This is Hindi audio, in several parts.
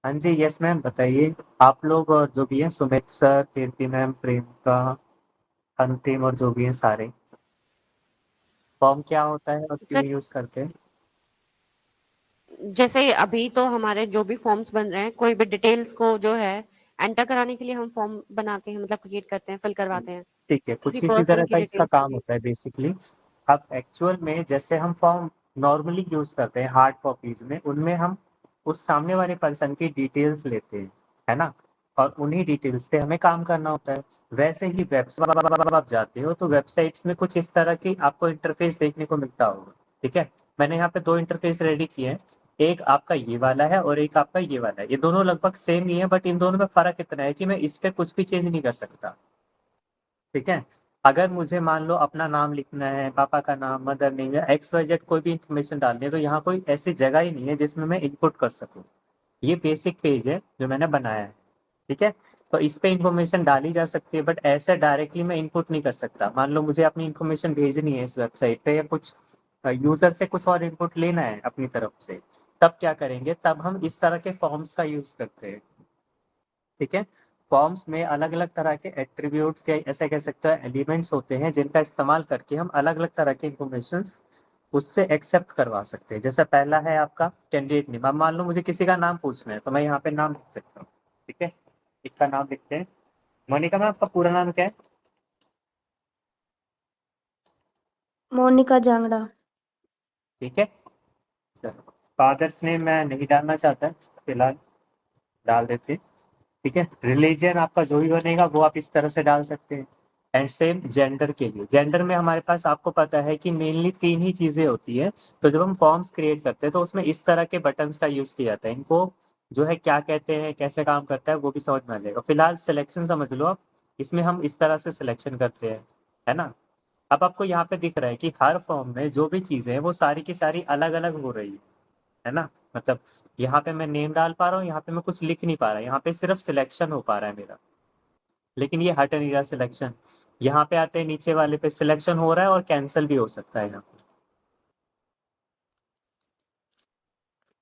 हाँ जी, यस मैम, बताइए। आप लोग और जो भी हैं, सुमित सर, कीर्ति मैम, प्रियंका, अंतिम और जो भी हैं सारे, फॉर्म क्या होता है और क्यों सर, यूज करते हैं? जैसे अभी तो हमारे जो भी फॉर्म्स बन रहे हैं, कोई भी डिटेल्स को जो है एंटर कराने के लिए हम फॉर्म बनाते हैं, मतलब क्रिएट करते हैं, फिल करवाते हैं ठीक है, किसी कुछ इसी पर्सन तरह की का इसका डिटेल्स के काम लिए। होता है बेसिकली। अब एक्चुअल में जैसे हम फॉर्म नॉर्मली यूज करते हैं हार्ड कॉपीज में, उनमें हम उस सामने वाले पर्सन की डिटेल्स लेते हैं, है ना? और उन्हीं डिटेल्स पे हमें काम करना होता है। वैसे ही वेबसाइट आप जाते हो तो वेबसाइट्स में कुछ इस तरह की आपको इंटरफेस देखने को मिलता होगा। ठीक है, मैंने यहाँ पे दो इंटरफेस रेडी किए हैं। एक आपका ये वाला है और एक आपका ये वाला है। ये दोनों लगभग सेम ही है, बट इन दोनों में फर्क इतना है कि मैं इस पे कुछ भी चेंज नहीं कर सकता। ठीक है, अगर मुझे मान लो अपना नाम लिखना है, पापा का नाम, मदर नेम या एक्स वाई जेड कोई भी इंफॉर्मेशन डालनी है, तो यहाँ कोई ऐसी जगह ही नहीं है जिसमें मैं इनपुट कर सकूँ। ये बेसिक पेज है जो मैंने बनाया है। ठीक है, तो इस पे इंफॉर्मेशन डाली जा सकती है, बट ऐसे डायरेक्टली मैं इनपुट नहीं कर सकता। मान लो मुझे अपनी इंफॉर्मेशन भेजनी है इस वेबसाइट पे, या कुछ यूजर से कुछ और इनपुट लेना है अपनी तरफ से, तब क्या करेंगे? तब हम इस तरह के फॉर्म्स का यूज करते हैं। ठीक है, फॉर्म्स में अलग अलग तरह के एट्रीब्यूट्स या ऐसे कह सकते हैं एलिमेंट्स होते हैं, जिनका इस्तेमाल करके हम अलग अलग तरह के इंफॉर्मेशन उससे एक्सेप्ट करवा सकते हैं। जैसे पहला है आपका कैंडिडेट नेम। अब मान लो मुझे किसी का नाम पूछना है, तो मैं यहाँ पे नाम लिख सकता हूँ। ठीक है, इसका नाम लिखते हैं मोनिका। मैम, आपका पूरा नाम क्या है? मोनिका जांगड़ा। ठीक है सर, फादर्स नेम मैं नहीं डालना चाहता फिलहाल, डाल देते हैं। ठीक है, रिलीजन आपका जो भी बनेगा वो आप इस तरह से डाल सकते हैं। एंड सेम जेंडर के लिए, जेंडर में हमारे पास आपको पता है कि मेनली तीन ही चीजें होती है। तो जब हम फॉर्म्स क्रिएट करते हैं तो उसमें इस तरह के बटन्स का यूज किया जाता है। इनको जो है क्या कहते हैं, कैसे काम करता है, वो भी समझ में आ जाएगा। फिलहाल सिलेक्शन समझ लो आप। इसमें हम इस तरह से सिलेक्शन करते हैं, है ना? अब आपको यहाँ पे दिख रहा है कि हर फॉर्म में जो भी चीजें हैं वो सारी की सारी अलग अलग हो रही है ना? मतलब यहाँ पे मैं नेम डाल पा रहा हूँ, यहाँ पे मैं कुछ लिख नहीं पा रहा, यहाँ पे सिर्फ सिलेक्शन हो पा रहा है मेरा। लेकिन ये हट नहीं रहा सिलेक्शन। यहाँ पे आते हैं नीचे वाले पे, सिलेक्शन हो रहा है और कैंसिल भी हो सकता है यहाँ पे।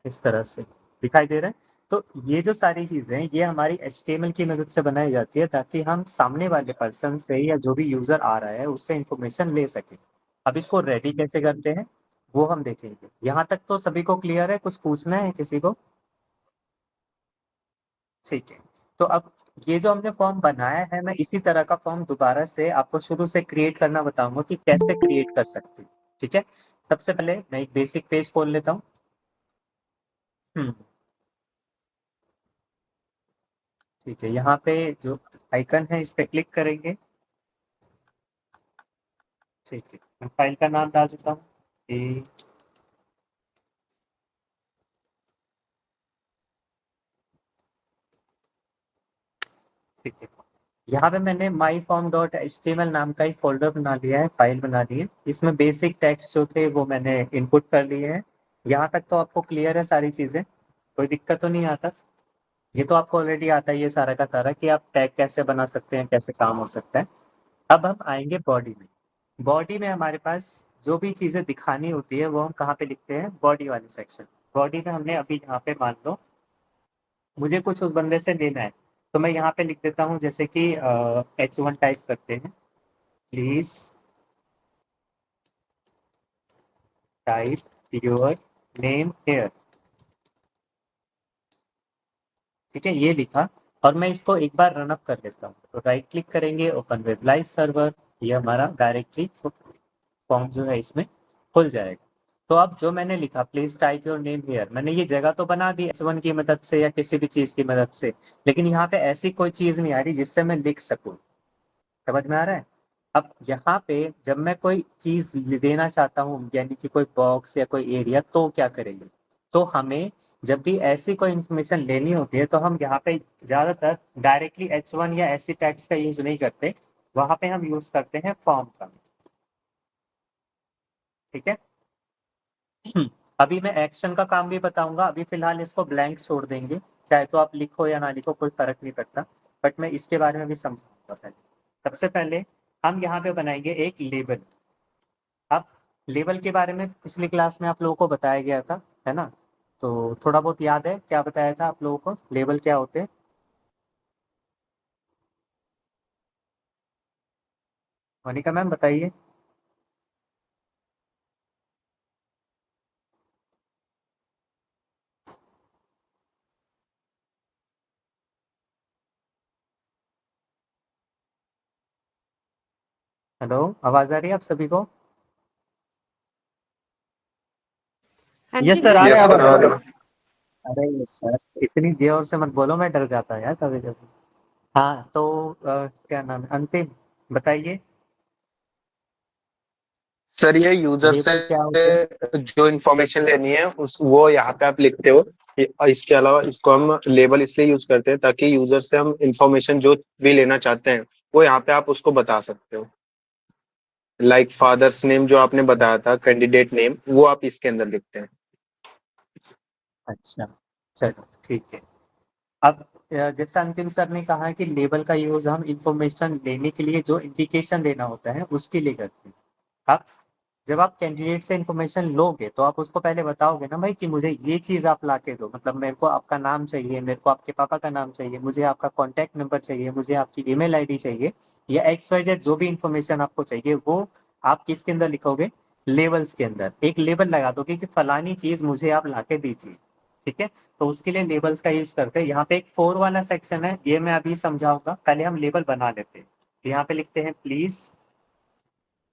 इस तरह से दिखाई दे रहा है। तो ये जो सारी चीजें हैं ये हमारी HTML की मदद से बनाई जाती है, ताकि हम सामने वाले पर्सन से या जो भी यूजर आ रहा है उससे इंफॉर्मेशन ले सके। अब इसको रेडी कैसे करते हैं वो हम देखेंगे। यहाँ तक तो सभी को क्लियर है? कुछ पूछना है किसी को? ठीक है, तो अब ये जो हमने फॉर्म बनाया है, मैं इसी तरह का फॉर्म दोबारा से आपको शुरू से क्रिएट करना बताऊंगा कि कैसे क्रिएट कर सकते हैं। ठीक है, सबसे पहले मैं एक बेसिक पेज खोल लेता हूँ। हम्म, ठीक है, यहाँ पे जो आइकन है इस पे क्लिक करेंगे। ठीक है, मैं फाइल का नाम डाल देता हूँ। ए, ठीक है, यहाँ पे मैंने my form dot H T M L नाम का एक फोल्डर बना लिया है, फाइल बना ली है। इसमें बेसिक टेक्स्ट जो थे वो मैंने इनपुट कर लिए हैं। यहाँ तक तो आपको क्लियर है सारी चीजें? कोई दिक्कत तो नहीं आता? ये तो आपको ऑलरेडी आता ही है सारा का सारा, कि आप टैग कैसे बना सकते हैं, कैसे काम हो सकता है। अब हम आएंगे बॉडी में। बॉडी में हमारे पास जो भी चीजें दिखानी होती है वो हम कहाँ पे लिखते हैं? बॉडी वाले सेक्शन। बॉडी में हमने अभी यहाँ पे मान लो मुझे कुछ उस बंदे से लेना है, तो मैं यहाँ पे लिख देता हूँ, जैसे कि H1 टाइप करते हैं। Please type your name here. ठीक है, ये लिखा। और मैं इसको एक बार रनअप कर लेता हूँ, तो राइट क्लिक करेंगे, ओपन विद लाइव सर्वर। ये हमारा डायरेक्टली फॉर्म जो है इसमें खुल जाएगा। तो अब जो मैंने लिखा please type your name here, मैंने ये जगह तो बना दी H1 की मदद से या किसी भी चीज की मदद से, लेकिन यहाँ पे ऐसी कोई चीज नहीं आ रही जिससे मैं लिख सकूं। समझ में आ रहा है? अब यहाँ पे जब मैं कोई चीज देना चाहता हूँ, यानी कि कोई बॉक्स या कोई एरिया, तो क्या करेंगे? तो हमें जब भी ऐसी कोई इंफॉर्मेशन लेनी होती है तो हम यहाँ पे ज्यादातर डायरेक्टली H1 या ऐसी टैग्स का यूज नहीं करते, वहां पे हम यूज करते हैं फॉर्म का। ठीक है, अभी मैं एक्शन का काम भी बताऊंगा। अभी फिलहाल इसको ब्लैंक छोड़ देंगे, चाहे तो आप लिखो या ना लिखो, कोई फर्क नहीं पड़ता। बट मैं इसके बारे में भी समझाऊंगा पहले। सबसे पहले हम यहाँ पे बनाएंगे एक लेबल। अब लेबल के बारे में पिछली क्लास में आप लोगों को बताया गया था, है ना? तो थोड़ा बहुत याद है क्या बताया था आप लोगों को, लेबल क्या होते हैं? मोनिका मैम बताइए। हेलो, आवाज आ रही है आप सभी को? हाँ यस जी सर, आ हाँ। रहे हैं आप। अरे सर इतनी जोर से मत बोलो, मैं डर जाता है यार कभी कभी। हाँ तो क्या नाम है, अंतिम बताइए। सर ये यूजर से लेबल क्या होते हैं? जो इन्फॉर्मेशन लेनी है उस वो यहाँ पे आप लिखते हो। इसके अलावा इसको हम लेबल इसलिए यूज करते हैं ताकि यूजर से हम इन्फॉर्मेशन जो भी लेना चाहते हैं वो यहाँ पे आप उसको बता सकते हो। लाइक फादर्स नेम जो आपने बताया था, कैंडिडेट नेम, वो आप इसके अंदर लिखते हैं। अच्छा, चलो ठीक है। अब जैसा अंतिम सर ने कहा कि लेबल का यूज हम इंफॉर्मेशन लेने के लिए जो इंडिकेशन देना होता है उसके लिए करते हैं। अब जब आप कैंडिडेट से इन्फॉर्मेशन लोगे तो आप उसको पहले बताओगे ना भाई कि मुझे ये चीज आप ला के दो, मतलब मेरे को आपका नाम चाहिए, मेरे को आपके पापा का नाम चाहिए, मुझे आपका कॉन्टैक्ट नंबर चाहिए, मुझे आपकी ईमेल आईडी चाहिए, या एक्स वाई जेड जो भी इन्फॉर्मेशन आपको चाहिए वो आप किसके अंदर लिखोगे? लेबल्स के अंदर एक लेबल लगा दोगे कि फलानी चीज मुझे आप ला के दीजिए। ठीक है, तो उसके लिए लेबल्स का यूज करते हैं। यहाँ पे एक फोर वाला सेक्शन है, ये मैं अभी समझाऊंगा, पहले हम लेबल बना लेते हैं। यहाँ पे लिखते हैं please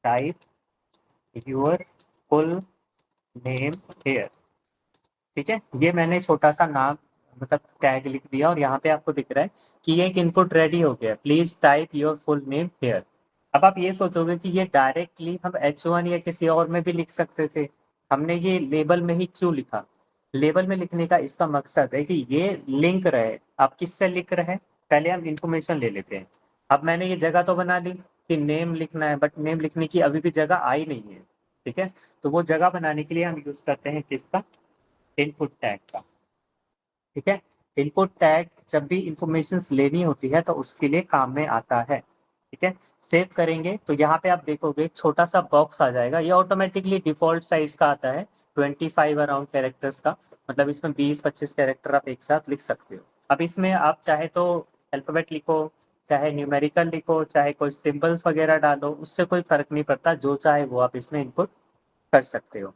type your full name here. ठीक है, ये मैंने छोटा सा नाम मतलब टैग लिख दिया और यहाँ पे आपको दिख रहा है कि ये एक इनपुट रेडी हो गया, please type your full name here. अब आप ये सोचोगे कि ये डायरेक्टली हम H1 या किसी और में भी लिख सकते थे, हमने ये लेबल में ही क्यों लिखा? लेबल में लिखने का इसका मकसद है कि ये लिंक रहे। आप किससे लिख रहे हैं? पहले हम इंफॉर्मेशन ले लेते हैं। अब मैंने ये जगह तो बना ली कि नेम लिखना है, बट नेम लिखने की अभी भी जगह आई नहीं है। ठीक है, तो वो जगह बनाने के लिए हम यूज करते हैं किसका? इनपुट टैग का। ठीक है, इनपुट टैग जब भी इंफॉर्मेशन लेनी होती है तो उसके लिए काम में आता है। ठीक है, सेव करेंगे तो यहाँ पे आप देखोगे छोटा सा बॉक्स आ जाएगा, ये ऑटोमेटिकली डिफॉल्ट साइज का आता है 25 अराउंड कैरेक्टर्स का, मतलब इसमें 20-25 कैरेक्टर आप एक साथ लिख सकते हो। अब इसमें आप चाहे तो अल्फाबेट लिखो, चाहे न्यूमेरिकल लिखो, चाहे कोई सिंबल्स वगैरह डालो, उससे कोई फर्क नहीं पड़ता, जो चाहे वो आप इसमें इनपुट कर सकते हो।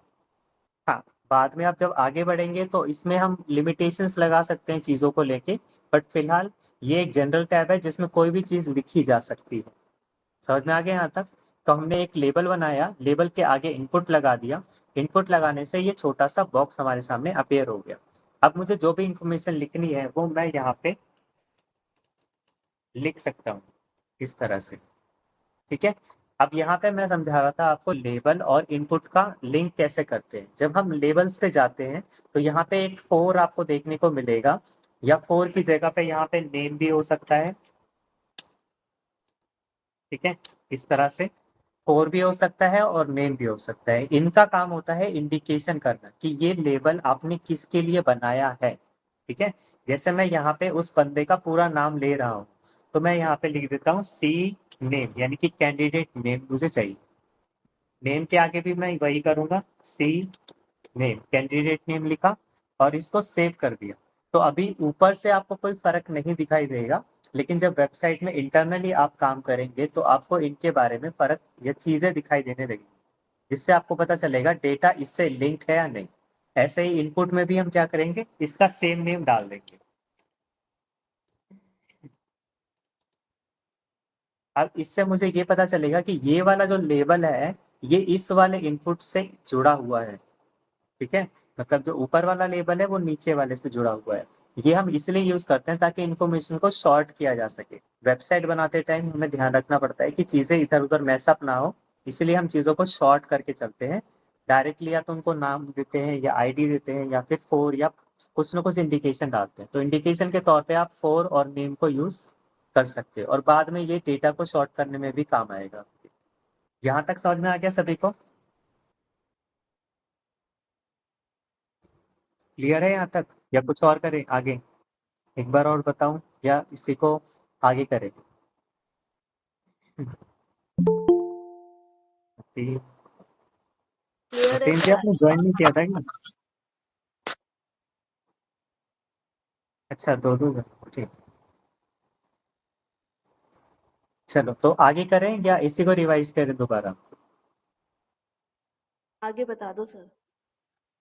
हाँ, बाद में आप जब आगे बढ़ेंगे तो इसमें हम लिमिटेशंस लगा सकते हैं चीज़ों को लेके, बट फिलहाल ये एक जनरल टैब है जिसमें कोई भी चीज़ लिखी जा सकती है। समझ में आ गया यहाँ तक? तो हमने एक लेबल बनाया, लेबल के आगे इनपुट लगा दिया, इनपुट लगाने से ये छोटा सा बॉक्स हमारे सामने अपेयर हो गया। अब मुझे जो भी इंफॉर्मेशन लिखनी है वो मैं यहाँ पे लिख सकता हूँ इस तरह से। ठीक है, अब यहाँ पे मैं समझा रहा था आपको लेबल और इनपुट का लिंक कैसे करते हैं। जब हम लेबल्स पे जाते हैं तो यहाँ पे एक फोर आपको देखने को मिलेगा, या फोर की जगह पे यहाँ पे नेम भी हो सकता है। ठीक है, इस तरह से फोर भी हो सकता है और नेम भी हो सकता है। इनका काम होता है इंडिकेशन करना कि ये लेबल आपने किसके लिए बनाया है। ठीक है, जैसे मैं यहाँ पे उस बंदे का पूरा नाम ले रहा हूँ तो मैं यहाँ पे लिख देता हूँ सी नेम, यानी कि कैंडिडेट नेम मुझे चाहिए। नेम के आगे भी मैं वही करूंगा, सी नेम, कैंडिडेट नेम लिखा और इसको सेव कर दिया। तो अभी ऊपर से आपको कोई फर्क नहीं दिखाई देगा, लेकिन जब वेबसाइट में इंटरनली आप काम करेंगे तो आपको इनके बारे में फर्क या चीजें दिखाई देने लगेंगी, जिससे आपको पता चलेगा डेटा इससे लिंक है या नहीं। ऐसे ही इनपुट में भी हम क्या करेंगे, इसका सेम नेम डाल देंगे। अब इससे मुझे ये पता चलेगा कि ये वाला जो लेबल है ये इस वाले इनपुट से जुड़ा हुआ है। ठीक है, मतलब जो ऊपर वाला लेबल है वो नीचे वाले से जुड़ा हुआ है। ये हम इसलिए यूज करते हैं ताकि इन्फॉर्मेशन को शॉर्ट किया जा सके। वेबसाइट बनाते टाइम हमें ध्यान रखना पड़ता है कि चीजें इधर उधर मैसअप ना हो, इसलिए हम चीजों को शॉर्ट करके चलते हैं। डायरेक्टली या तो उनको नाम देते हैं या आईडी देते हैं या फिर फोर या कुछ ना कुछ इंडिकेशन डालते हैं। तो इंडिकेशन के तौर पे आप फोर और नेम को यूज कर सकते हो और बाद में ये डेटा को शॉर्ट करने में भी काम आएगा। यहाँ तक समझ में आ गया सभी को? क्लियर है यहाँ तक, या कुछ और करें आगे? एक बार और बताऊं या इसी को आगे करें? क्लियर है जी सर। आपने ज्वाइन नहीं किया था क्या? अच्छा, दो ठीक। चलो तो आगे करें या इसी को रिवाइज करें दोबारा? आगे बता दो सर।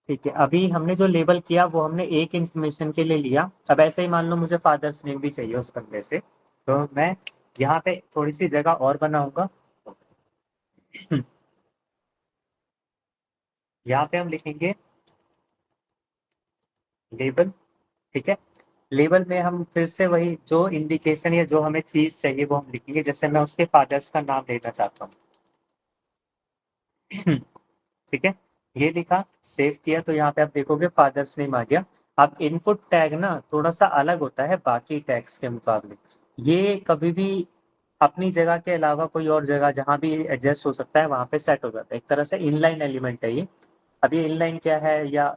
ठीक है, अभी हमने जो लेबल किया वो हमने एक इंफॉर्मेशन के लिए लिया। अब ऐसे ही मान लो मुझे फादर्स नेम भी चाहिए उस बंदे से, तो मैं यहाँ पे थोड़ी सी जगह और बनाऊंगा। यहाँ पे हम लिखेंगे लेबल। ठीक है, लेबल में हम फिर से वही जो इंडिकेशन या जो हमें चीज चाहिए वो हम लिखेंगे। जैसे मैं उसके फादर्स का नाम लेना चाहता हूँ। ठीक है, ये लिखा, सेव किया, तो यहाँ पे आप देखोगे फादर्स नेम आ गया। अब इनपुट टैग ना थोड़ा सा अलग होता है बाकी टैग्स के मुकाबले। ये कभी भी अपनी जगह के अलावा कोई और जगह जहां भी एडजस्ट हो सकता है वहां पे सेट हो जाता है। एक तरह से इनलाइन एलिमेंट है ये। अब ये इनलाइन क्या है या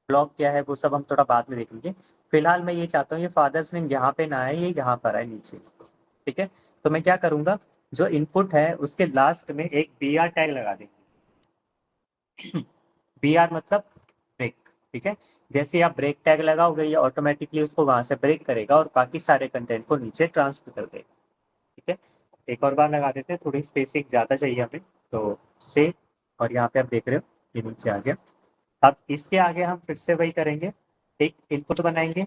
ब्लॉक क्या है वो सब हम थोड़ा बाद में देखेंगे। फिलहाल मैं ये चाहता हूँ ये फादर्स नेम यहाँ पे ना आए, ये यहाँ पर आए नीचे। ठीक है, तो मैं क्या करूंगा, जो इनपुट है उसके लास्ट में एक बी आर टैग लगा देंगे। बी आर मतलब ब्रेक। ठीक है, जैसे आप ब्रेक टैग लगाओगे ये ऑटोमेटिकली उसको वहां से ब्रेक करेगा और बाकी सारे कंटेंट को नीचे ट्रांसफर कर देगा। ठीक है, एक और बार लगा देते हैं, थोड़ी स्पेसिंग ज्यादा चाहिए हमें, तो सेव। और यहाँ पे आप देख रहे हो ये नीचे आ गया। अब इसके आगे हम फिर से वही करेंगे, एक इनपुट बनाएंगे।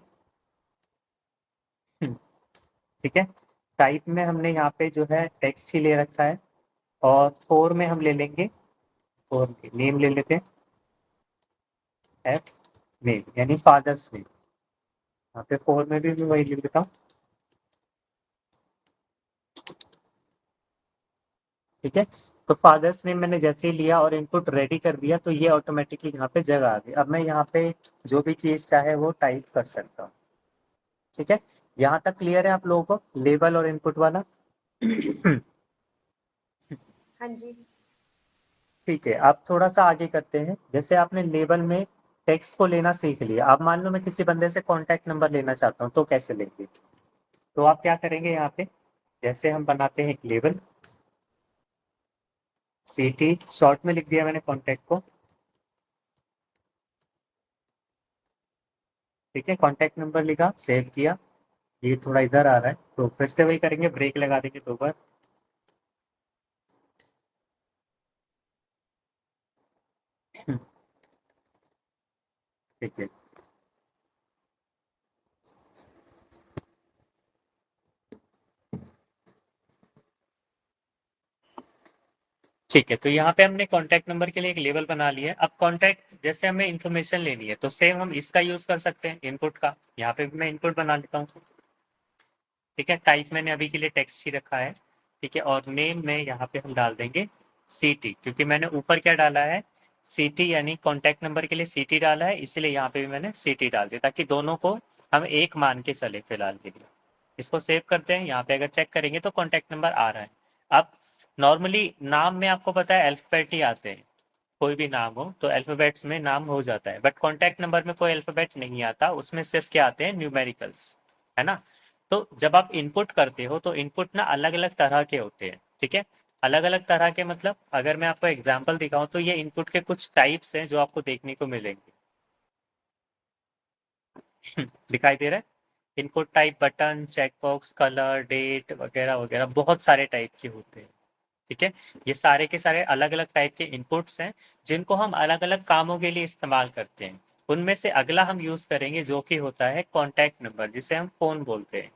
ठीक है, टाइप में हमने यहाँ पे जो है टेक्स्ट ही ले रखा है, और फोर में हम ले लेंगे, फोर नेम ले लेते हैं, एफ नेम यानी फादर्स नेम। यहाँ पे फोर में भी मैं वही लिख देता हूँ। ठीक है, तो फादर्स नेम मैंने जैसे ही लिया और इनपुट रेडी कर दिया तो ये ऑटोमेटिकली यहाँ पे जगह आ गई। अब मैं यहाँ पे जो भी चीज चाहे वो टाइप कर सकता हूँ। ठीक है, यहाँ तक क्लियर है आप लोगों को लेबल और इनपुट वाला? हाँ जी। ठीक है, अब थोड़ा सा आगे करते हैं। जैसे आपने लेबल में टेक्स्ट को लेना सीख लिया, अब मान लो मैं किसी बंदे से कॉन्टैक्ट नंबर लेना चाहता हूँ तो कैसे लेंगे? तो आप क्या करेंगे, यहाँ पे जैसे हम बनाते हैं एक लेबल, सीटी शॉर्ट में लिख दिया मैंने कॉन्टैक्ट को। ठीक है, कॉन्टैक्ट नंबर लिखा, सेव किया। ये थोड़ा इधर आ रहा है तो फिर से वही करेंगे, ब्रेक लगा देंगे दो बार। ठीक है, ठीक है, तो यहाँ पे हमने कॉन्टैक्ट नंबर के लिए एक लेबल बना लिया है। अब कॉन्टैक्ट जैसे हमें इन्फॉर्मेशन लेनी है तो सेम हम इसका यूज कर सकते हैं, इनपुट का। यहाँ पे भी मैं इनपुट बना लेता हूँ। ठीक है, टाइप मैंने अभी के लिए टेक्स्ट ही रखा है। ठीक है, और नेम में यहाँ पे हम डाल देंगे सीटी, क्योंकि मैंने ऊपर क्या डाला है, सीटी यानी कॉन्टैक्ट नंबर के लिए सीटी डाला है, इसलिए यहाँ पे भी मैंने सीटी डाल दिया ताकि दोनों को हम एक मान के चले फिलहाल के लिए। इसको सेव करते हैं, यहाँ पे अगर चेक करेंगे तो कॉन्टैक्ट नंबर आ रहा है। अब नॉर्मली नाम में आपको पता है अल्फाबेट ही आते हैं, कोई भी नाम हो तो अल्फाबेट्स में नाम हो जाता है, बट कॉन्टैक्ट नंबर में कोई अल्फाबेट नहीं आता, उसमें सिर्फ क्या आते हैं, न्यूमेरिकल्स, है ना। तो जब आप इनपुट करते हो तो इनपुट ना अलग अलग तरह के होते हैं। ठीक है, अलग अलग तरह के मतलब अगर मैं आपको एग्जांपल दिखाऊं तो ये इनपुट के कुछ टाइप्स हैं जो आपको देखने को मिलेंगे। दिखाई दे रहा है, input type button, checkbox, colour, date वगैरह वगैरह बहुत सारे टाइप के होते हैं। ठीक है, ये सारे के सारे अलग अलग टाइप के इनपुट्स हैं जिनको हम अलग अलग कामों के लिए इस्तेमाल करते हैं। उनमें से अगला हम यूज करेंगे जो कि होता है कॉन्टैक्ट नंबर, जिसे हम फोन बोलते हैं।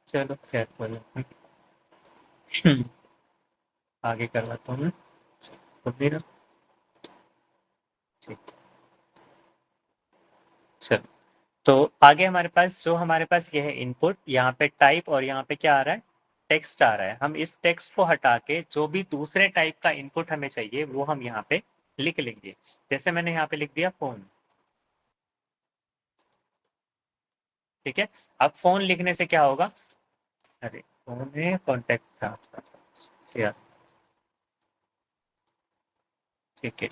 चलो खैर बोलो। आगे करवाता हूँ मैं, तो फिर ठीक। चलो, तो आगे हमारे पास जो हमारे पास ये है इनपुट, यहाँ पे टाइप और यहाँ पे क्या आ रहा है, टेक्स्ट आ रहा है। हम इस टेक्स्ट को हटा के जो भी दूसरे टाइप का इनपुट हमें चाहिए वो हम यहाँ पे लिख लेंगे। जैसे मैंने यहाँ पे लिख दिया फोन। ठीक है, अब फोन लिखने से क्या होगा, अरे फोन में कॉन्टेक्ट था। ठीक है,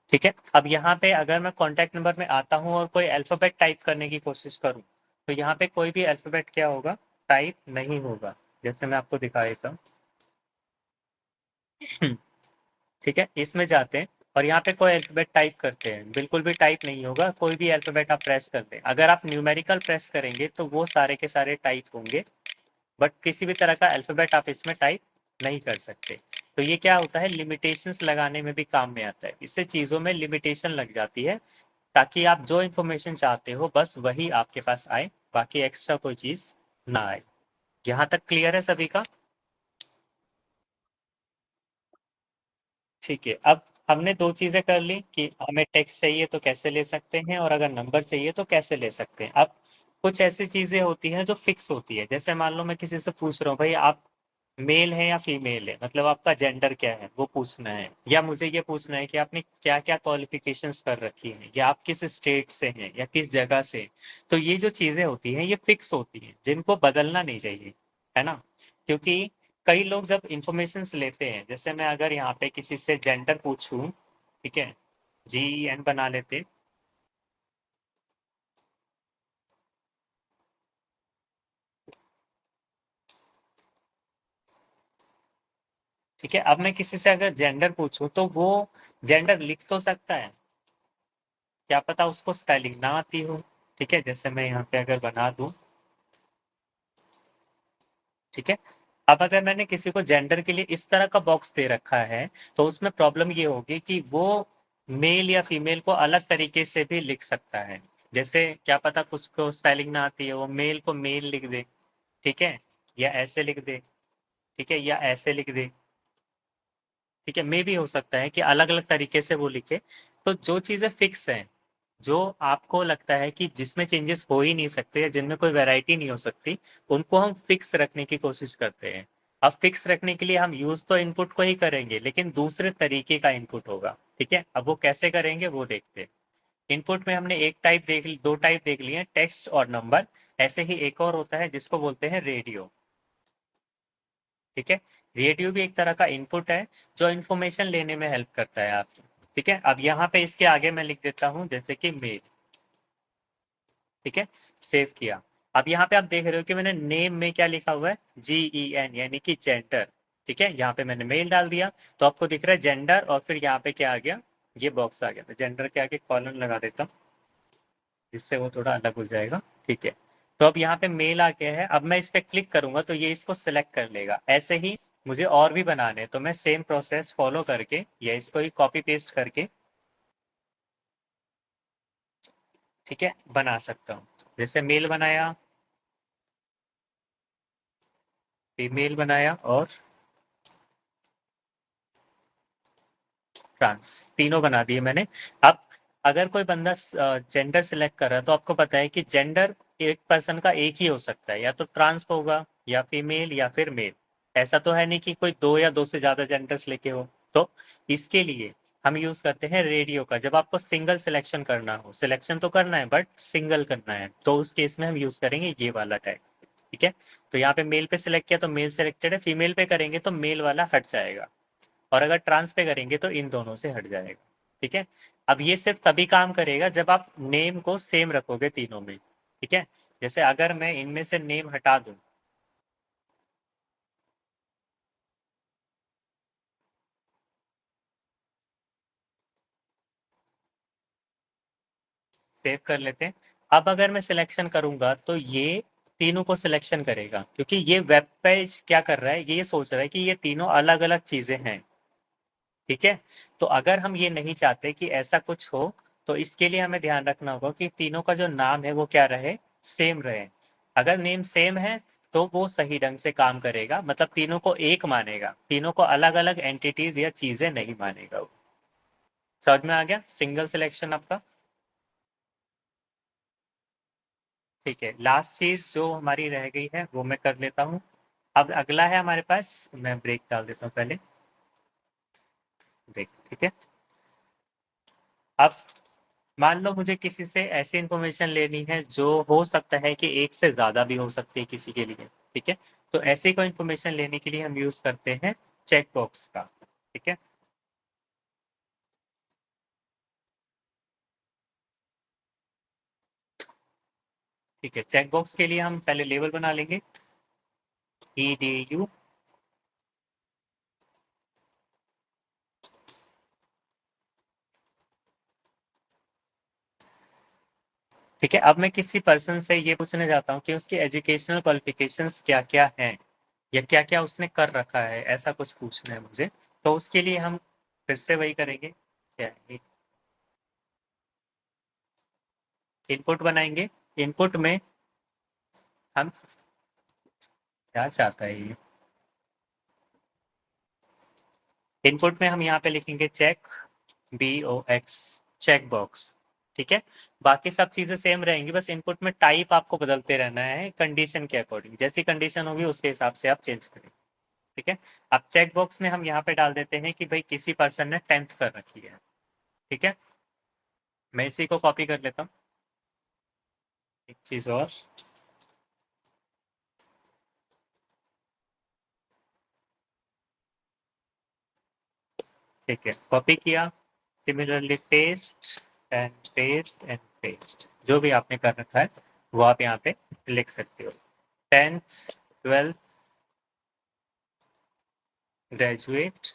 ठीक है, अब यहाँ पे अगर मैं कॉन्टैक्ट नंबर में आता हूँ और कोई अल्फाबेट टाइप करने की कोशिश करूँ तो यहाँ पे कोई भी अल्फाबेट क्या होगा, टाइप नहीं होगा। जैसे मैं आपको दिखा देता हूँ। ठीक है, इसमें जाते हैं और यहाँ पे कोई अल्फाबेट टाइप करते हैं, बिल्कुल भी टाइप नहीं होगा, कोई भी अल्फाबेट आप प्रेस कर दें। अगर आप न्यूमेरिकल प्रेस करेंगे तो वो सारे के सारे टाइप होंगे, बट किसी भी तरह का अल्फाबेट आप इसमें टाइप नहीं कर सकते। तो ये क्या होता है, लिमिटेशंस लगाने में भी काम में आता है। इससे चीज़ों में लिमिटेशन लग जाती है, ताकि आप जो इन्फॉर्मेशन चाहते हो बस वही आपके पास आए, बाकी एक्स्ट्रा कोई चीज़ ना आए। यहाँ तक क्लियर है सभी का? ठीक है, अब हमने दो चीजें कर ली कि हमें टेक्स्ट चाहिए तो कैसे ले सकते हैं, और अगर नंबर चाहिए तो कैसे ले सकते हैं। अब कुछ ऐसी चीजें होती हैं जो फिक्स होती है। जैसे मान लो मैं किसी से पूछ रहा हूँ, भाई आप मेल है या फीमेल है, मतलब आपका जेंडर क्या है वो पूछना है, या मुझे ये पूछना है कि आपने क्या क्या क्वालिफिकेशंस कर रखी हैं, या आप किस स्टेट से हैं या किस जगह से। तो ये जो चीजें होती हैं ये फिक्स होती हैं, जिनको बदलना नहीं चाहिए, है ना। क्योंकि कई लोग जब इंफॉर्मेशन लेते हैं, जैसे मैं अगर यहाँ पे किसी से जेंडर पूछूं, ठीक है, GEN बना लेते, ठीक है। अब मैं किसी से अगर जेंडर पूछूं तो वो जेंडर लिख तो सकता है, क्या पता उसको स्पेलिंग ना आती हो। ठीक है, जैसे मैं यहाँ पे अगर बना दूं, ठीक है। अब अगर मैंने किसी को जेंडर के लिए इस तरह का बॉक्स दे रखा है, तो उसमें प्रॉब्लम ये होगी कि वो मेल या फीमेल को अलग तरीके से भी लिख सकता है। जैसे क्या पता कुछ को स्पेलिंग ना आती है, वो मेल को मेल लिख दे, ठीक है, या ऐसे लिख दे, ठीक है, या ऐसे लिख दे, ठीक है। मे भी हो सकता है कि अलग अलग तरीके से वो लिखे। तो जो चीजें फिक्स हैं, जो आपको लगता है कि जिसमें चेंजेस हो ही नहीं सकते या जिनमें कोई वैरायटी नहीं हो सकती, उनको हम फिक्स रखने की कोशिश करते हैं। अब फिक्स रखने के लिए हम यूज तो इनपुट को ही करेंगे, लेकिन दूसरे तरीके का इनपुट होगा, ठीक है। अब वो कैसे करेंगे वो देखते हैं। इनपुट में हमने एक टाइप देख दो टाइप देख लिए, टेक्स्ट और नंबर। ऐसे ही एक और होता है जिसको बोलते हैं रेडियो, ठीक है। रेडियो भी एक तरह का इनपुट है जो इन्फॉर्मेशन लेने में हेल्प करता है आपकी, ठीक है। अब यहाँ पे इसके आगे मैं लिख देता हूँ जैसे कि मेल, ठीक है, सेव किया। अब यहाँ पे आप देख रहे हो कि मैंने नेम में क्या लिखा हुआ है, GEN, यानी कि जेंडर, ठीक है। यहाँ पे मैंने मेल डाल दिया तो आपको दिख रहा है जेंडर, और फिर यहाँ पे क्या आ गया, ये बॉक्स आ गया। मैं जेंडर के आगे कॉलन लगा देता हूँ, जिससे वो थोड़ा अलग हो जाएगा, ठीक है। तो अब यहाँ पे मेल आ गया है। अब मैं इस पे क्लिक करूंगा तो ये इसको सिलेक्ट कर लेगा। ऐसे ही मुझे और भी बनाने हैं, तो मैं सेम प्रोसेस फॉलो करके या इसको ही कॉपी पेस्ट करके, ठीक है, बना सकता हूँ। जैसे मेल बनाया, फीमेल बनाया और ट्रांस, तीनों बना दिए मैंने। अब अगर कोई बंदा जेंडर सिलेक्ट कर रहा है तो आपको पता है कि जेंडर एक पर्सन का एक ही हो सकता है, या तो ट्रांस होगा या फीमेल या फिर मेल। ऐसा तो है नहीं कि कोई दो या दो से ज्यादा जेंडर्स लेके हो। तो इसके लिए हम यूज करते हैं रेडियो का। जब आपको सिंगल सिलेक्शन करना हो, सिलेक्शन तो करना है बट सिंगल करना है, तो उस केस में हम यूज करेंगे ये वाला टैग, ठीक है। तो यहाँ पे मेल पे सिलेक्ट किया तो मेल सिलेक्टेड है, फीमेल पे करेंगे तो मेल वाला हट जाएगा, और अगर ट्रांस पे करेंगे तो इन दोनों से हट जाएगा, ठीक है। अब ये सिर्फ तभी काम करेगा जब आप नेम को सेम रखोगे तीनों में, ठीक है। जैसे अगर मैं इनमें से नेम हटा दूं, सेव कर लेते हैं। अब अगर मैं सिलेक्शन करूंगा तो ये तीनों को सिलेक्शन करेगा, क्योंकि ये वेब पेज क्या कर रहा है, ये सोच रहा है कि ये तीनों अलग अलग चीजें हैं, ठीक है। तो अगर हम ये नहीं चाहते कि ऐसा कुछ हो, तो इसके लिए हमें ध्यान रखना होगा कि तीनों का जो नाम है वो क्या रहे, सेम रहे। अगर नेम सेम है तो वो सही ढंग से काम करेगा, मतलब तीनों को एक मानेगा, तीनों को अलग अलग एंटिटीज या चीजें नहीं मानेगा वो। समझ में आ गया सिंगल सिलेक्शन आपका? ठीक है, लास्ट चीज जो हमारी रह गई है वो मैं कर लेता हूँ। अब अगला है हमारे पास, मैं ब्रेक डाल देता हूँ पहले, ब्रेक, ठीक है। अब मान लो मुझे किसी से ऐसी इंफॉर्मेशन लेनी है जो हो सकता है कि एक से ज्यादा भी हो सकती है किसी के लिए, ठीक है। तो ऐसी कोई इंफॉर्मेशन लेने के लिए हम यूज करते हैं चेक बॉक्स का, ठीक है। ठीक है, चेक बॉक्स के लिए हम पहले लेबल बना लेंगे। edu ठीक है। अब मैं किसी पर्सन से ये पूछने जाता हूँ कि उसकी एजुकेशनल क्वालिफिकेशंस क्या क्या हैं या क्या क्या उसने कर रखा है, ऐसा कुछ पूछना है मुझे। तो उसके लिए हम फिर से वही करेंगे, क्या इनपुट बनाएंगे। इनपुट में हम क्या चाहता है ये, इनपुट में हम यहाँ पे लिखेंगे चेक BOX चेक बॉक्स। ठीक है, बाकी सब चीजें सेम रहेंगी, बस इनपुट में टाइप आपको बदलते रहना है कंडीशन के अकॉर्डिंग, जैसी कंडीशन होगी उसके हिसाब से आप चेंज करेंगे। ठीक है, अब चेक बॉक्स में हम यहाँ पे डाल देते हैं कि भाई किसी पर्सन ने 10th कर रखी है। ठीक है, मैं इसी को कॉपी कर लेता हूँ। एक चीज और, ठीक है, कॉपी किया, similarly paste and paste and paste, जो भी आपने कर रखा है वो आप यहाँ पे लिख सकते हो। 10th 12th ग्रेजुएट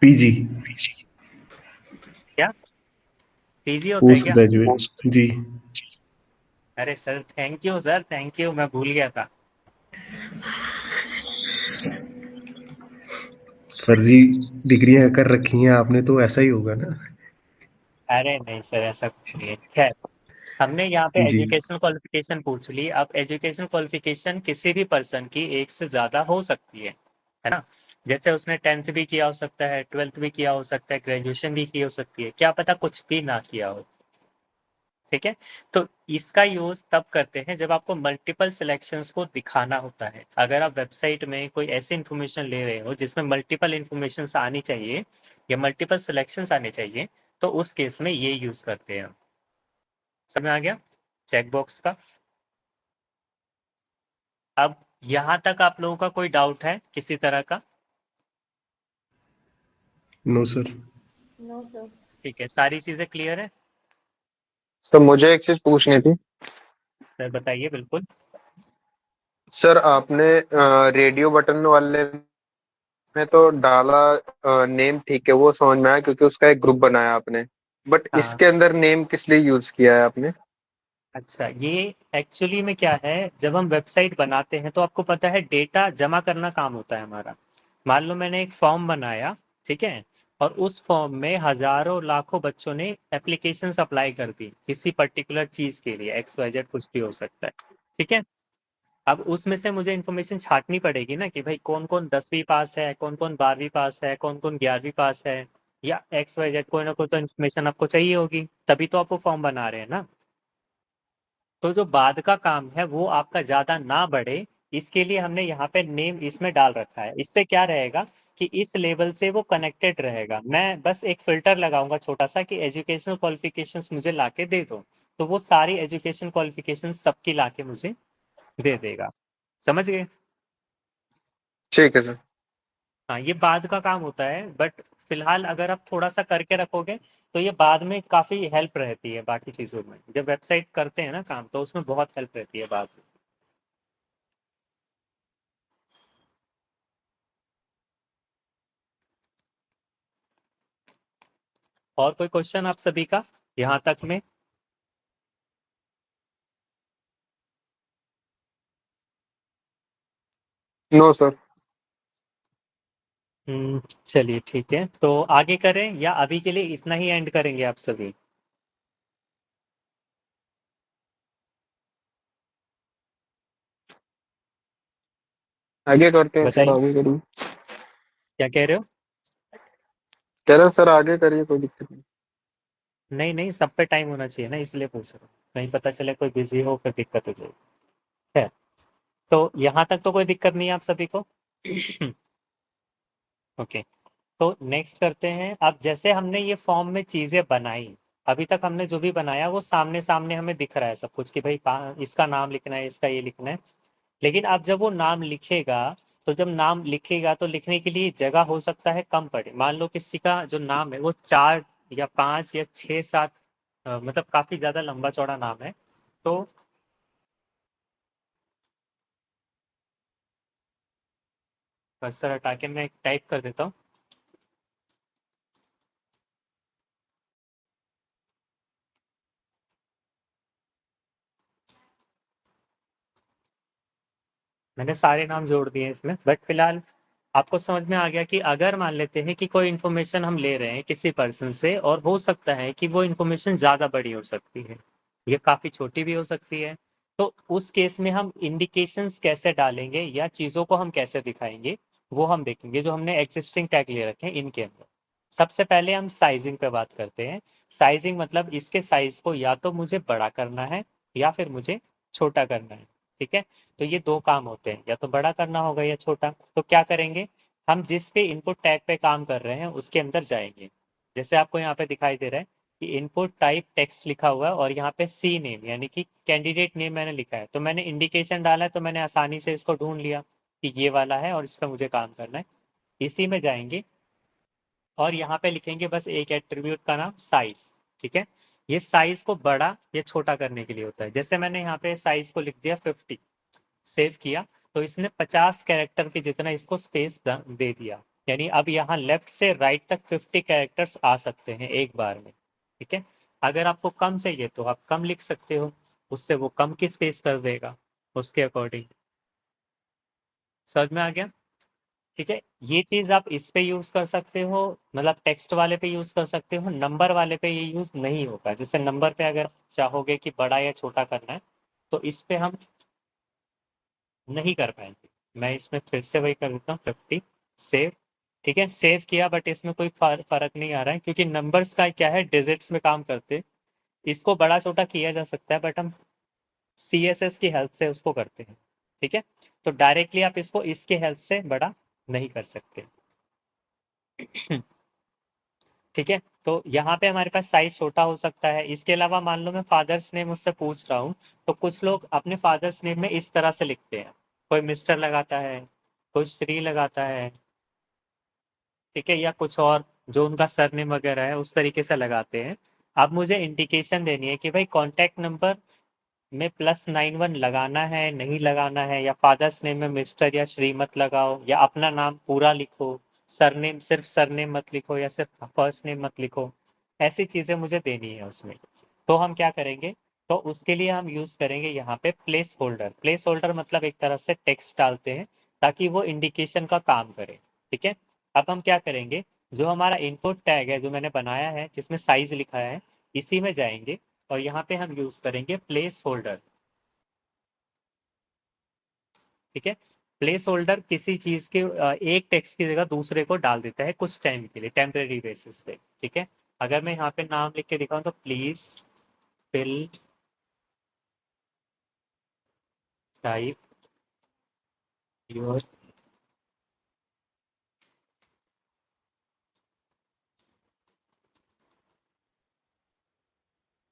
पीजी, क्या पीजी होता है पोस्ट क्या? ग्रेजुएट जी। अरे sir thank you, sir thank you, मैं भूल गया था। फर्जी डिग्रियां कर रखी हैं आपने तो ऐसा ही होगा ना। अरे नहीं सर, ऐसा कुछ नहीं है। खैर, हमने यहाँ पे जी एजुकेशन क्वालिफिकेशन पूछ ली। अब एजुकेशन क्वालिफिकेशन किसी भी पर्सन की एक से ज्यादा हो सकती है ना। जैसे उसने 10th भी किया हो सकता है, 12th भी किया हो सकता है, ग्रेजुएशन भी की हो सकती है, क्या पता कुछ भी ना किया हो। ठीक है, तो इसका यूज तब करते हैं जब आपको मल्टीपल सिलेक्शंस को दिखाना होता है। अगर आप वेबसाइट में कोई ऐसी इंफॉर्मेशन ले रहे हो जिसमें मल्टीपल इंफॉर्मेशन आनी चाहिए या मल्टीपल सिलेक्शंस आने चाहिए, तो उस केस में ये यूज करते हैं। समझ में आ गया चेकबॉक्स का? अब यहां तक आप लोगों का कोई डाउट है किसी तरह का? No sir. ठीक है, सारी चीजें क्लियर है? तो मुझे एक चीज पूछनी थी। सर बताइए, बिल्कुल। सर आपने रेडियो बटन वाले में तो डाला नेम, ठीक है वो समझ में आया क्योंकि उसका एक ग्रुप बनाया आपने, बट हाँ, इसके अंदर नेम किस लिए यूज किया है आपने? अच्छा, ये एक्चुअली में क्या है, जब हम वेबसाइट बनाते हैं तो आपको पता है डेटा जमा करना काम होता है हमारा। मान लो मैंने एक फॉर्म बनाया, ठीक है, और उस फॉर्म में हजारों लाखों बच्चों ने एप्लीकेशंस अप्लाई कर दी किसी पर्टिकुलर चीज के लिए, XYZ कुछ भी हो सकता है। ठीक है, अब उसमें से मुझे इन्फॉर्मेशन छांटनी पड़ेगी ना कि भाई कौन कौन 10वीं पास है, कौन कौन 12वीं पास है, कौन कौन 11वीं पास है, या XYZ कोई ना कोई तो इन्फॉर्मेशन आपको चाहिए होगी, तभी तो आप वो फॉर्म बना रहे हैं ना। तो जो बाद का काम है वो आपका ज्यादा ना बढ़े, इसके लिए हमने यहाँ पे नेम इसमें डाल रखा है। इससे क्या रहेगा कि इस लेवल से वो कनेक्टेड रहेगा। मैं बस एक फिल्टर लगाऊंगा छोटा सा कि एजुकेशनल क्वालिफिकेशंस मुझे लाके दे दो, तो वो सारी एजुकेशन क्वालिफिकेशन सबकी लाके मुझे दे देगा। समझ गए? ठीक है सर। हाँ, ये बाद का काम होता है, बट फिलहाल अगर आप थोड़ा सा करके रखोगे तो ये बाद में काफी हेल्प रहती है बाकी चीजों में। जब वेबसाइट करते हैं ना काम, तो उसमें बहुत हेल्प रहती है बाद में। और कोई क्वेश्चन आप सभी का यहाँ तक में? No sir. चलिए ठीक है, तो आगे करें या अभी के लिए इतना ही एंड करेंगे आप सभी? आगे करते हैं सर, बताइए, आगे करिए। क्या कह रहे हो? कह रहे हैं सर आगे करिए, कोई दिक्कत नहीं। नहीं नहीं, सब पे टाइम होना चाहिए ना, इसलिए पूछ रहा हूँ, कहीं पता चले कोई बिजी हो फिर दिक्कत हो जाएगी। है, तो यहाँ तक तो कोई दिक्कत नहीं है आप सभी को? ओके, तो नेक्स्ट करते हैं। अब जैसे हमने ये फॉर्म में चीजें बनाई, अभी तक हमने जो भी बनाया वो सामने सामने हमें दिख रहा है सब कुछ कि भाई इसका नाम लिखना है, इसका ये लिखना है। लेकिन अब जब वो नाम लिखेगा, तो जब नाम लिखेगा तो लिखने के लिए जगह हो सकता है कम पड़े। मान लो किसी का जो नाम है वो 4 या 5 या 6 7 मतलब काफी ज्यादा लंबा चौड़ा नाम है, तो कर्सर हटा के मैं टाइप कर देता हूँ। मैंने सारे नाम जोड़ दिए इसमें, बट फिलहाल आपको समझ में आ गया कि अगर मान लेते हैं कि कोई इन्फॉर्मेशन हम ले रहे हैं किसी पर्सन से, और हो सकता है कि वो इन्फॉर्मेशन ज़्यादा बड़ी हो सकती है, ये काफ़ी छोटी भी हो सकती है, तो उस केस में हम इंडिकेशंस कैसे डालेंगे या चीज़ों को हम कैसे दिखाएंगे, वो हम देखेंगे जो हमने एग्जिस्टिंग टैग ले रखे हैं इनके अंदर। सबसे पहले हम साइजिंग पे बात करते हैं। साइजिंग मतलब इसके साइज को या तो मुझे बड़ा करना है या फिर मुझे छोटा करना है। ठीक है, तो ये दो काम होते हैं, या तो बड़ा करना होगा या छोटा। तो क्या करेंगे, हम जिस पे इनपुट टैग पे काम कर रहे हैं उसके अंदर जाएंगे। जैसे आपको यहाँ पे दिखाई दे रहा है कि इनपुट टाइप टेक्स्ट लिखा हुआ है और यहाँ पे सी नेम यानी कि कैंडिडेट नेम मैंने लिखा है, तो मैंने इंडिकेशन डाला है, तो मैंने आसानी से इसको ढूंढ लिया कि ये वाला है और इस पर मुझे काम करना है। इसी में जाएंगे और यहाँ पे लिखेंगे बस एक एट्रीब्यूट का नाम साइज। ठीक है, ये साइज को बड़ा या छोटा करने के लिए होता है। जैसे मैंने यहाँ पे साइज को लिख दिया 50, सेव किया, तो इसने 50 कैरेक्टर के जितना इसको स्पेस दे दिया, यानी अब यहाँ लेफ्ट से राइट तक 50 कैरेक्टर्स आ सकते हैं एक बार में। ठीक है, अगर आपको कम चाहिए तो आप कम लिख सकते हो, उससे वो कम की स्पेस कर देगा उसके अकॉर्डिंग। समझ में आ गया? ठीक है, ये चीज आप इस पे यूज कर सकते हो, मतलब टेक्स्ट वाले पे यूज कर सकते हो, नंबर वाले पे ये यूज नहीं होगा। जैसे नंबर पे अगर चाहोगे कि बड़ा या छोटा करना है तो इस पे हम नहीं कर पाएंगे। मैं इसमें फिर से वही कर देता हूँ 50, सेव। ठीक है, सेव किया, बट इसमें कोई फर्क नहीं आ रहा है क्योंकि नंबर्स का क्या है, डिजिट्स में काम करते हैं। इसको बड़ा छोटा किया जा सकता है बट हम CSS की हेल्प से उसको करते हैं। ठीक है, तो डायरेक्टली आप इसको इसके हेल्प से बड़ा नहीं कर सकते। ठीक है, तो यहाँ पे हमारे पास साइज छोटा हो सकता है। इसके अलावा मान लो मैं फादर्स नेम उससे पूछ रहा हूँ, तो कुछ लोग अपने फादर्स नेम में इस तरह से लिखते हैं, कोई मिस्टर लगाता है, कोई श्री लगाता है। ठीक है, या कुछ और जो उनका सरनेम वगैरह है उस तरीके से लगाते हैं। अब मुझे इंडिकेशन देनी है कि भाई कॉन्टैक्ट नंबर में +91 लगाना है नहीं लगाना है, या फादर्स नेम में मिस्टर या श्री मत लगाओ, या अपना नाम पूरा लिखो, सरनेम सिर्फ सरनेम मत लिखो, या सिर्फ फर्स्ट नेम मत लिखो। ऐसी चीजें मुझे देनी है उसमें। तो हम क्या करेंगे, तो उसके लिए हम यूज करेंगे यहाँ पे प्लेस होल्डर। प्लेस होल्डर मतलब एक तरह से टेक्स्ट डालते हैं ताकि वो इंडिकेशन का काम करे। ठीक है, अब हम क्या करेंगे, जो हमारा इनपुट टैग है जो मैंने बनाया है जिसमें साइज लिखा है, इसी में जाएंगे और यहाँ पे हम यूज करेंगे प्लेस होल्डर। ठीक है, प्लेस होल्डर किसी चीज के एक टेक्स्ट की जगह दूसरे को डाल देता है कुछ टाइम के लिए, टेम्परेरी बेसिस पे। ठीक है, अगर मैं यहाँ पे नाम लिख के दिखाऊं तो प्लीज फिल टाइप योर।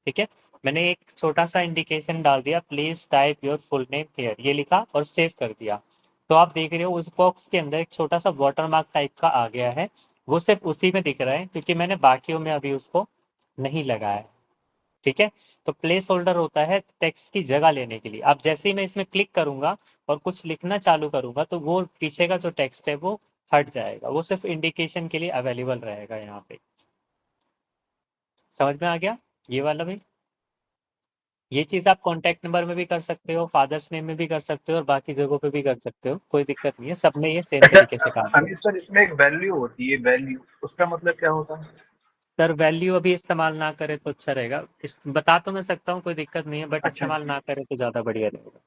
ठीक है, मैंने एक छोटा सा इंडिकेशन डाल दिया, please type your full name here, ये लिखा और सेव कर दिया। तो आप देख रहे हो उस बॉक्स के अंदर एक छोटा सा वाटर मार्क टाइप का आ गया है, वो सिर्फ उसी में दिख रहा है क्योंकि मैंने बाकियों में अभी उसको नहीं लगाया है। ठीक है, तो प्लेस होल्डर होता है टेक्स्ट की जगह लेने के लिए। अब जैसे ही मैं इसमें क्लिक करूंगा और कुछ लिखना चालू करूंगा तो वो पीछे का जो टेक्स्ट है वो हट जाएगा, वो सिर्फ इंडिकेशन के लिए अवेलेबल रहेगा यहाँ पे। समझ में आ गया ये वाला भी? ये चीज आप कॉन्टैक्ट नंबर में भी कर सकते हो, फादर्स नेम में भी कर सकते हो और बाकी जगहों पे भी कर सकते हो, कोई दिक्कत नहीं है, सब में ये सेम अच्छा तरीके से काम अनिल करेगा। सर, इसमें एक वैल्यू होती है, वैल्यू उसका मतलब क्या होता है? सर वैल्यू अभी इस्तेमाल ना करे तो अच्छा रहेगा, बता तो मैं सकता हूँ, कोई दिक्कत नहीं है, बट अच्छा इस्तेमाल ना करे तो ज्यादा बढ़िया रहेगा।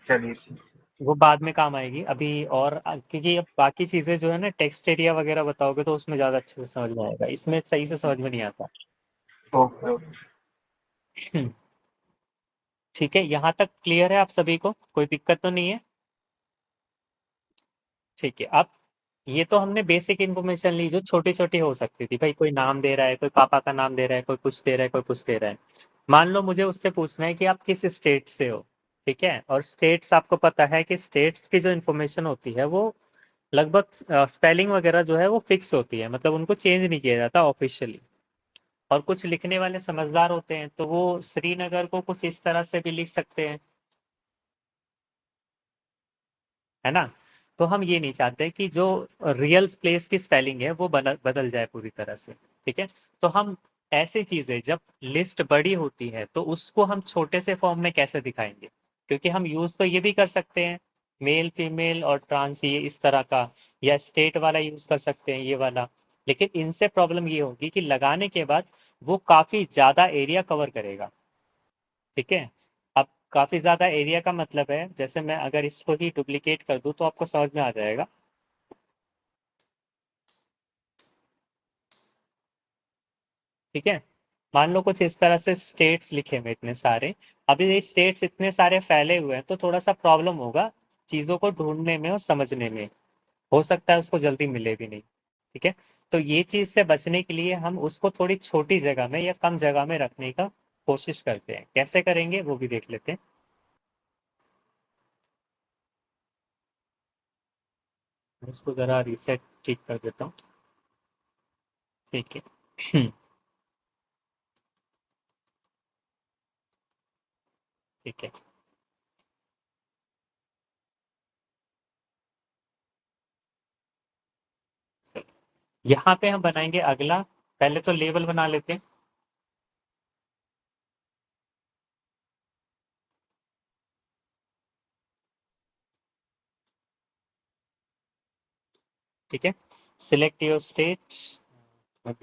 चलिए। वो बाद में काम आएगी अभी। और क्योंकि अब बाकी चीजें जो है ना, टेक्स्ट एरिया वगैरह बताओगे तो उसमें ज्यादा अच्छे से समझ में आएगा, इसमें सही से समझ में नहीं आता। Okay okay. ठीक है, यहाँ तक क्लियर है आप सभी को, कोई दिक्कत तो नहीं है? ठीक है, अब ये तो हमने बेसिक इन्फॉर्मेशन ली जो छोटी छोटी हो सकती थी, भाई कोई नाम दे रहा है, कोई पापा का नाम दे रहा है, कोई कुछ दे रहा है, कोई कुछ दे रहा है। मान लो मुझे उससे पूछना है कि आप किस स्टेट से हो। ठीक है, और स्टेट्स आपको पता है कि स्टेट्स की जो इन्फॉर्मेशन होती है वो लगभग स्पेलिंग वगैरह जो है वो फिक्स होती है, मतलब उनको चेंज नहीं किया जाता ऑफिशियली। और कुछ लिखने वाले समझदार होते हैं तो वो श्रीनगर को कुछ इस तरह से भी लिख सकते हैं, है ना। तो हम ये नहीं चाहते कि जो रियल प्लेस की स्पेलिंग है वो बदल जाए पूरी तरह से, ठीक है। तो हम ऐसी चीजें जब लिस्ट बड़ी होती है तो उसको हम छोटे से फॉर्म में कैसे दिखाएंगे, क्योंकि हम यूज तो ये भी कर सकते हैं मेल फीमेल और ट्रांस ये इस तरह का, या स्टेट वाला यूज कर सकते हैं ये वाला, लेकिन इनसे प्रॉब्लम ये होगी कि लगाने के बाद वो काफी ज्यादा एरिया कवर करेगा, ठीक है। अब काफी ज्यादा एरिया का मतलब है, जैसे मैं अगर इसको ही डुप्लीकेट कर दूं तो आपको समझ में आ जाएगा। ठीक है, मान लो कुछ इस तरह से स्टेट्स लिखे हुए इतने सारे, अभी ये स्टेट्स इतने सारे फैले हुए हैं तो थोड़ा सा प्रॉब्लम होगा चीजों को ढूंढने में और समझने में, हो सकता है उसको जल्दी मिले भी नहीं, ठीक है। तो ये चीज से बचने के लिए हम उसको थोड़ी छोटी जगह में या कम जगह में रखने का कोशिश करते हैं, कैसे करेंगे वो भी देख लेते हैं। मैं इसको जरा रीसेट ठीक कर देता हूँ, ठीक है। ठीक है, यहाँ पे हम बनाएंगे अगला, पहले तो लेबल बना लेते हैं। ठीक है, सिलेक्ट योर स्टेट,